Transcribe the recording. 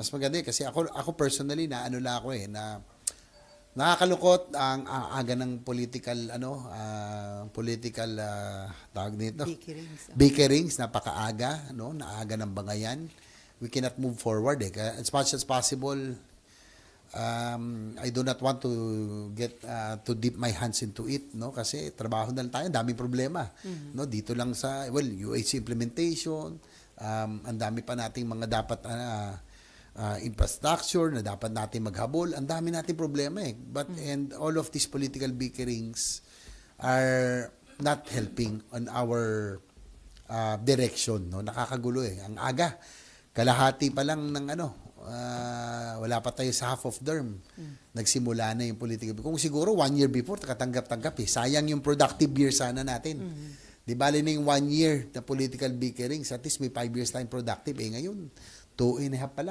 Mas maganda kasi ako personally na ano lang ako na nakakalungkot ang aga ng political tawag nito. Bickerings. Bickerings, napakaaga, no? Naaga ng bangayan. We cannot move forward Kaya as much as possible, I do not want to get to dip my hands into it, no? Kasi trabaho na lang tayo, daming problema, no? Dito lang sa UAC implementation, ang dami pa nating mga dapat infrastructure na dapat natin maghabol, ang dami nating problema But and all of these political bickerings are not helping on our direction, no? Nakakagulo Ang aga, kalahati pa lang ng wala pa tayo sa half of term. Nagsimula na yung political. Kung siguro 1 year before, katanggap-tanggap Sayang yung productive year sana natin. Di bali na yung 1 year na political bickerings, at least may 5 years tayong productive. Ngayon, 2.5 pa lang.